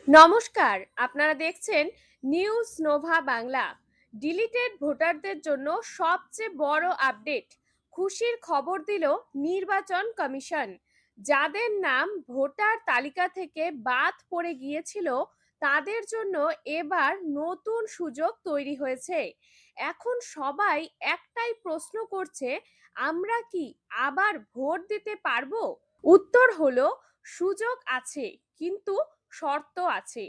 নমস্কার, আপনারা দেখছেন নিউজ নোভা বাংলা। ডিলিটেড ভোটারদের জন্য সবচেয়ে বড় আপডেট, খুশির খবর দিল নির্বাচন কমিশন। যাদের নাম ভোটার তালিকা থেকে বাদ পড়ে গিয়েছিল তাদের জন্য এবার নতুন সুযোগ তৈরি হয়েছে। এখন সবাই একটাই প্রশ্ন করছে, আমরা কি আবার ভোট দিতে পারবো? উত্তর হলো, সুযোগ আছে, কিন্তু শর্ত আছে।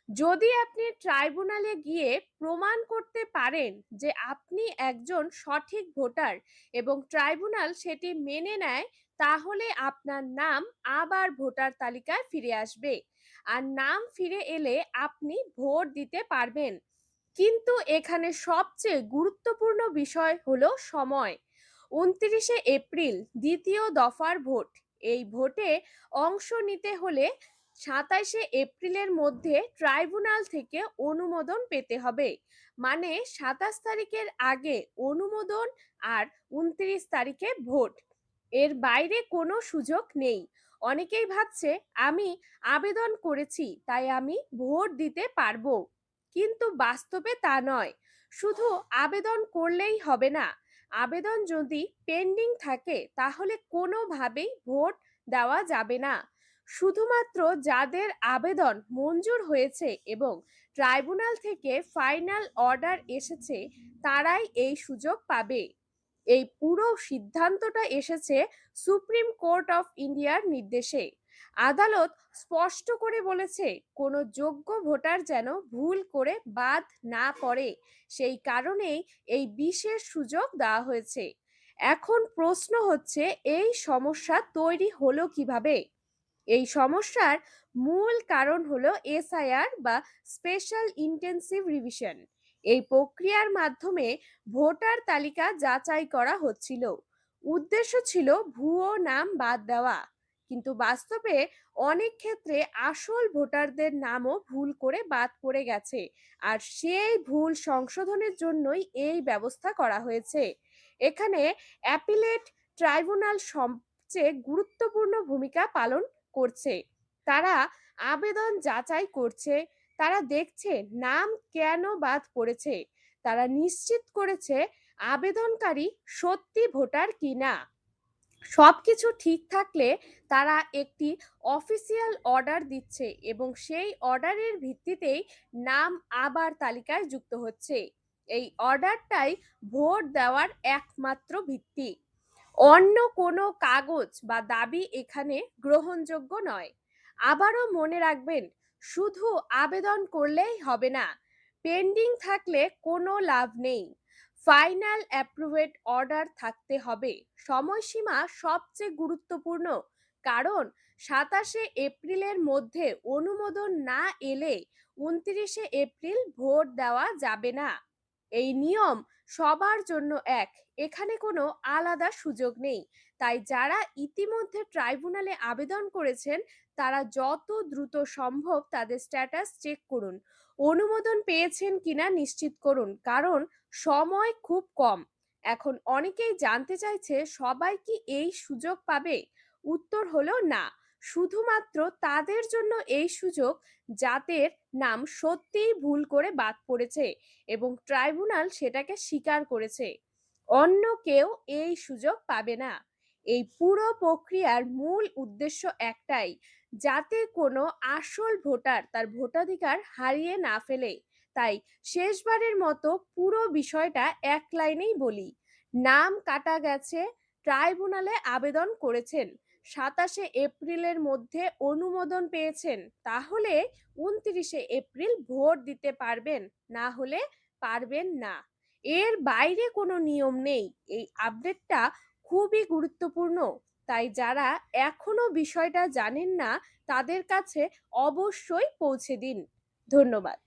যদি আপনি ট্রাইব্যুনালে গিয়ে প্রমাণ করতে পারেন যে আপনি একজন সঠিক ভোটার এবং ট্রাইব্যুনাল সেটি মেনে নেয়, তাহলে আপনার নাম আবার ভোটার তালিকায় ফিরে আসবে। আর নাম ফিরে এলে আপনি ভোট দিতে পারবেন। কিন্তু এখানে সবচেয়ে গুরুত্বপূর্ণ বিষয় হলো সময়। ২৯শে এপ্রিল দ্বিতীয় দফার ভোট। এই ভোটে অংশ নিতে হলে ২৭শে এপ্রিলের মধ্যে ট্রাইব্যুনাল থেকে অনুমোদন পেতে হবে। মানে ২৭ তারিখের আগে অনুমোদন আর ২৯ তারিখে ভোট। এর বাইরে কোনো সুযোগ নেই। অনেকেই ভাবছে, আমি আবেদন করেছি তাই আমি ভোট দিতে পারবো, কিন্তু বাস্তবে তা নয়। শুধু আবেদন করলেই হবে না। আবেদন যদি পেন্ডিং থাকে তাহলে কোনোভাবেই ভোট দেওয়া যাবে না। শুধুমাত্র যাদের আবেদন মঞ্জুর হয়েছে এবং ট্রাইব্যুনাল থেকে ফাইনাল অর্ডার এসেছে তারাই এই সুযোগ পাবে। এই পুরো সিদ্ধান্তটা এসেছে সুপ্রিম কোর্ট অফ ইন্ডিয়ার নির্দেশে। আদালত স্পষ্ট করে বলেছে, কোনো যোগ্য ভোটার যেন ভুল করে বাদ না পড়ে। সেই কারণেই এই বিশেষ সুযোগ দেওয়া হয়েছে। এখন প্রশ্ন হচ্ছে, এই সমস্যা তৈরি হলো কিভাবে? এই সমস্যার মূল কারণ হলো এসআইআর বা স্পেশাল ইন্টেন্সিভ রিভিশন। এই প্রক্রিয়ার মাধ্যমে ভোটার তালিকা যাচাই করা হচ্ছিল। উদ্দেশ্য ছিল ভুয়ো নাম বাদ দেওয়া, কিন্তু বাস্তবে অনেক ক্ষেত্রে আসল ভোটারদের নামও ভুল করে বাদ পড়ে গেছে। আর সেই ভুল সংশোধনের জন্যই এই ব্যবস্থা করা হয়েছে। এখানে অ্যাপিলেট ট্রাইব্যুনাল সবচেয়ে গুরুত্বপূর্ণ ভূমিকা পালন করছে। তারা আবেদন যাচাই করছে, তারা দেখছে নাম কেন বাদ পড়েছে, তারা নিশ্চিত করেছে আবেদনকারী সত্যি ভোটার কিনা। সবকিছু ঠিক থাকলে তারা একটি অফিসিয়াল অর্ডার দিচ্ছে এবং সেই অর্ডারের ভিত্তিতেই নাম আবার তালিকায় যুক্ত হচ্ছে। এই অর্ডারটাই ভোট দেওয়ার একমাত্র ভিত্তি। অন্য কোনো কাগজ বা দাবি এখানে গ্রহণযোগ্য নয়। আবারও মনে রাখবেন, শুধু আবেদন করলেই হবে না। পেন্ডিং থাকলে কোনো লাভ নেই। ফাইনাল অ্যাপ্রুভেড অর্ডার থাকতে হবে। সময়সীমা সবচেয়ে গুরুত্বপূর্ণ, কারণ ২৭শে এপ্রিলের মধ্যে অনুমোদন না এলে ২৯শে এপ্রিল ভোট দেওয়া যাবে না। এই নিয়ম সবার জন্য এক, এখানে কোনো আলাদা সুযোগ নেই। তাই যারা ইতিমধ্যে ট্রাইব্যুনালে আবেদন করেছেন তারা যত দ্রুত সম্ভব তাদের স্ট্যাটাস চেক করুন। অনুমোদন পেয়েছেন কিনা নিশ্চিত করুন, কারণ সময় খুব কম। এখন অনেকেই জানতে চাইছে, সবাই কি এই সুযোগ পাবে? উত্তর হলো না। শুধুমাত্র তাদের জন্য এই সুযোগ যাদের নাম সত্যিই ভুল করে বাদ পড়েছে এবং ট্রাইব্যুনাল সেটাকে স্বীকার করেছে। অন্য কেউ এই সুযোগ পাবে না। এই পুরো প্রক্রিয়ার মূল উদ্দেশ্য একটাই, যাতে কোনো আসল ভোটার তার ভোটাধিকার হারিয়ে না ফেলে। তাই শেষবারের মতো পুরো বিষয়টা এক লাইনেই বলি, নাম কাটা গেছে, ট্রাইব্যুনালে আবেদন করেছেন, ২৭শে এপ্রিলের মধ্যে অনুমোদন পেয়েছেন, তাহলে ২৯শে এপ্রিল ভোট দিতে পারবেন, না হলে পারবেন না। এর বাইরে কোনো নিয়ম নেই। এই আপডেটটা খুবই গুরুত্বপূর্ণ। তাই যারা এখনো বিষয়টা জানেন না তাদের কাছে অবশ্যই পৌঁছে দিন। ধন্যবাদ।